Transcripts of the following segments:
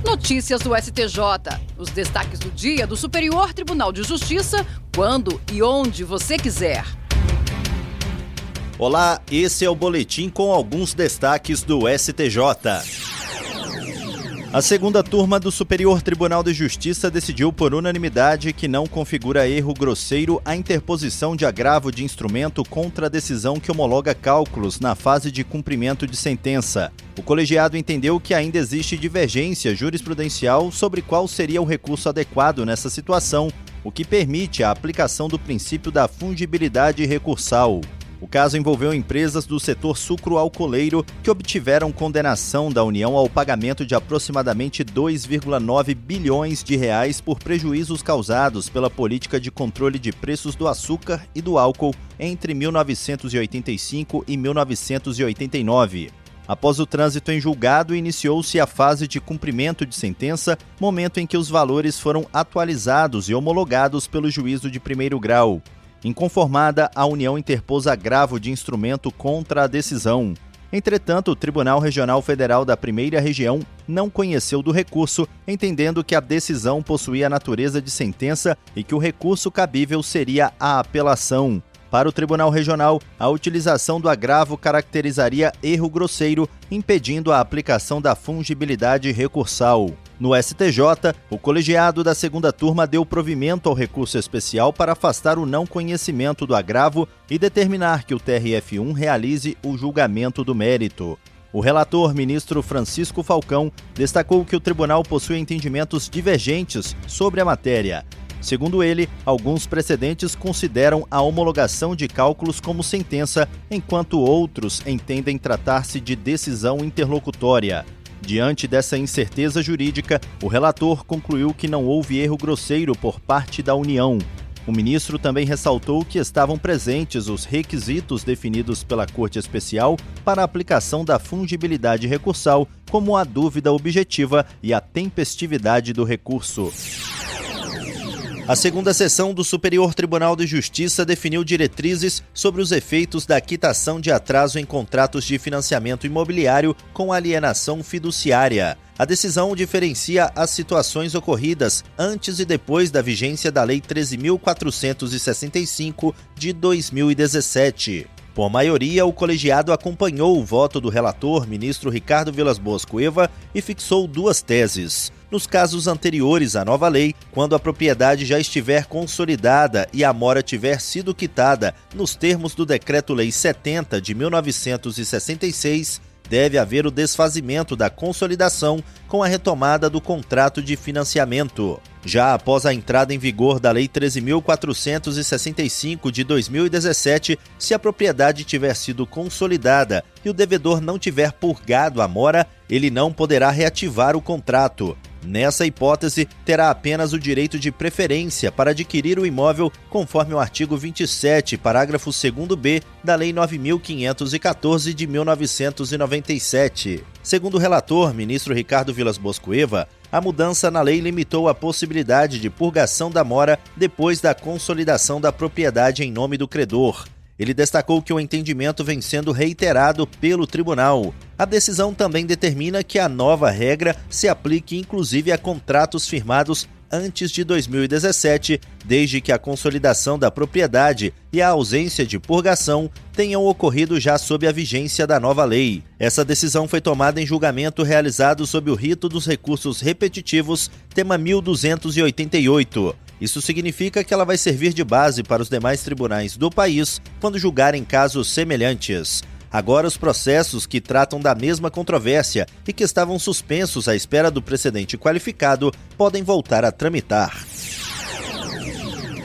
Notícias do STJ. Os destaques do dia do Superior Tribunal de Justiça, quando e onde você quiser. Olá, esse é o boletim com alguns destaques do STJ. A segunda turma do Superior Tribunal de Justiça decidiu por unanimidade que não configura erro grosseiro a interposição de agravo de instrumento contra a decisão que homologa cálculos na fase de cumprimento de sentença. O colegiado entendeu que ainda existe divergência jurisprudencial sobre qual seria o recurso adequado nessa situação, o que permite a aplicação do princípio da fungibilidade recursal. O caso envolveu empresas do setor sucroalcooleiro que obtiveram condenação da União ao pagamento de aproximadamente 2,9 bilhões de reais por prejuízos causados pela política de controle de preços do açúcar e do álcool entre 1985 e 1989. Após o trânsito em julgado, iniciou-se a fase de cumprimento de sentença, momento em que os valores foram atualizados e homologados pelo juízo de primeiro grau. Inconformada, a União interpôs agravo de instrumento contra a decisão. Entretanto, o Tribunal Regional Federal da Primeira Região não conheceu do recurso, entendendo que a decisão possuía natureza de sentença e que o recurso cabível seria a apelação. Para o Tribunal Regional, a utilização do agravo caracterizaria erro grosseiro, impedindo a aplicação da fungibilidade recursal. No STJ, o colegiado da segunda turma deu provimento ao recurso especial para afastar o não conhecimento do agravo e determinar que o TRF1 realize o julgamento do mérito. O relator, ministro Francisco Falcão, destacou que o tribunal possui entendimentos divergentes sobre a matéria. Segundo ele, alguns precedentes consideram a homologação de cálculos como sentença, enquanto outros entendem tratar-se de decisão interlocutória. Diante dessa incerteza jurídica, o relator concluiu que não houve erro grosseiro por parte da União. O ministro também ressaltou que estavam presentes os requisitos definidos pela Corte Especial para a aplicação da fungibilidade recursal, como a dúvida objetiva e a tempestividade do recurso. A segunda sessão do Superior Tribunal de Justiça definiu diretrizes sobre os efeitos da quitação de atraso em contratos de financiamento imobiliário com alienação fiduciária. A decisão diferencia as situações ocorridas antes e depois da vigência da Lei 13.465 de 2017. Por maioria, o colegiado acompanhou o voto do relator, ministro Ricardo Vilas Boas Cueva, e fixou duas teses. Nos casos anteriores à nova lei, quando a propriedade já estiver consolidada e a mora tiver sido quitada nos termos do Decreto-Lei 70 de 1966, deve haver o desfazimento da consolidação com a retomada do contrato de financiamento. Já após a entrada em vigor da Lei 13.465 de 2017, se a propriedade tiver sido consolidada e o devedor não tiver purgado a mora, ele não poderá reativar o contrato. Nessa hipótese, terá apenas o direito de preferência para adquirir o imóvel conforme o artigo 27, parágrafo 2º-B da Lei 9.514 de 1997. Segundo o relator, ministro Ricardo Vilas Boas Cueva, a mudança na lei limitou a possibilidade de purgação da mora depois da consolidação da propriedade em nome do credor. Ele destacou que o entendimento vem sendo reiterado pelo tribunal. A decisão também determina que a nova regra se aplique inclusive a contratos firmados antes de 2017, desde que a consolidação da propriedade e a ausência de purgação tenham ocorrido já sob a vigência da nova lei. Essa decisão foi tomada em julgamento realizado sob o rito dos recursos repetitivos, tema 1288. Isso significa que ela vai servir de base para os demais tribunais do país quando julgarem casos semelhantes. Agora, os processos que tratam da mesma controvérsia e que estavam suspensos à espera do precedente qualificado podem voltar a tramitar.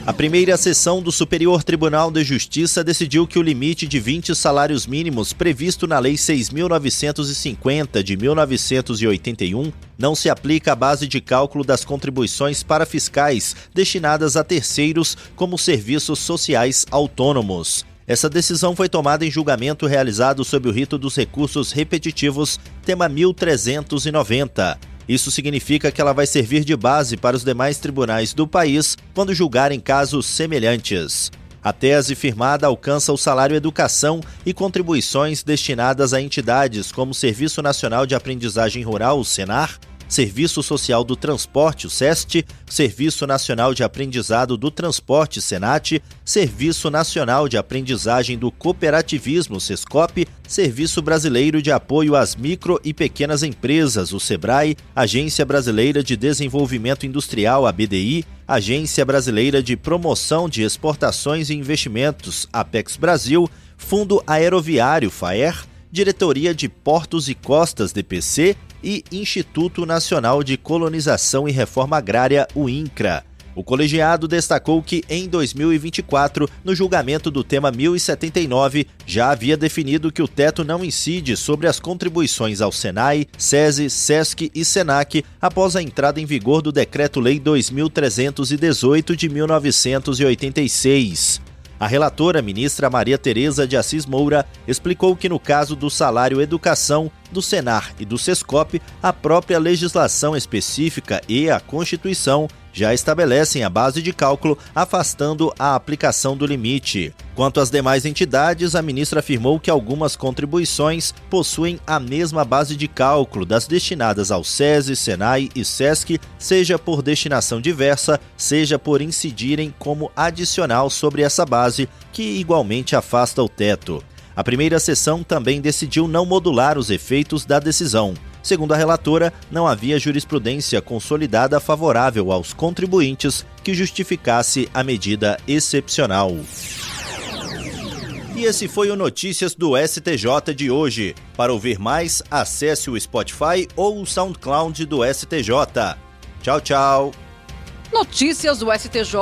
A primeira sessão do Superior Tribunal de Justiça decidiu que o limite de 20 salários mínimos previsto na Lei 6.950 de 1981 não se aplica à base de cálculo das contribuições parafiscais destinadas a terceiros como serviços sociais autônomos. Essa decisão foi tomada em julgamento realizado sob o rito dos recursos repetitivos, tema 1390. Isso significa que ela vai servir de base para os demais tribunais do país quando julgarem casos semelhantes. A tese firmada alcança o salário educação e contribuições destinadas a entidades como Serviço Nacional de Aprendizagem Rural, o Senar, Serviço Social do Transporte, o SEST, Serviço Nacional de Aprendizado do Transporte, SENAT, Serviço Nacional de Aprendizagem do Cooperativismo, SESCOP, Serviço Brasileiro de Apoio às Micro e Pequenas Empresas, o SEBRAE, Agência Brasileira de Desenvolvimento Industrial, a BDI, Agência Brasileira de Promoção de Exportações e Investimentos, Apex Brasil, Fundo Aeroviário, FAER, Diretoria de Portos e Costas, DPC, e Instituto Nacional de Colonização e Reforma Agrária, o INCRA. O colegiado destacou que, em 2024, no julgamento do tema 1079, já havia definido que o teto não incide sobre as contribuições ao SENAI, SESI, SESC e SENAC após a entrada em vigor do Decreto-Lei 2318 de 1986. A relatora, ministra Maria Tereza de Assis Moura, explicou que no caso do salário educação, do Senar e do Sescop, a própria legislação específica e a Constituição já estabelecem a base de cálculo, afastando a aplicação do limite. Quanto às demais entidades, a ministra afirmou que algumas contribuições possuem a mesma base de cálculo das destinadas ao SESI, SENAI e SESC, seja por destinação diversa, seja por incidirem como adicional sobre essa base, que igualmente afasta o teto. A primeira sessão também decidiu não modular os efeitos da decisão. Segundo a relatora, não havia jurisprudência consolidada favorável aos contribuintes que justificasse a medida excepcional. E esse foi o Notícias do STJ de hoje. Para ouvir mais, acesse o Spotify ou o SoundCloud do STJ. Tchau, tchau. Notícias do STJ,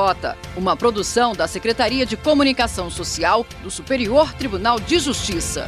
uma produção da Secretaria de Comunicação Social do Superior Tribunal de Justiça.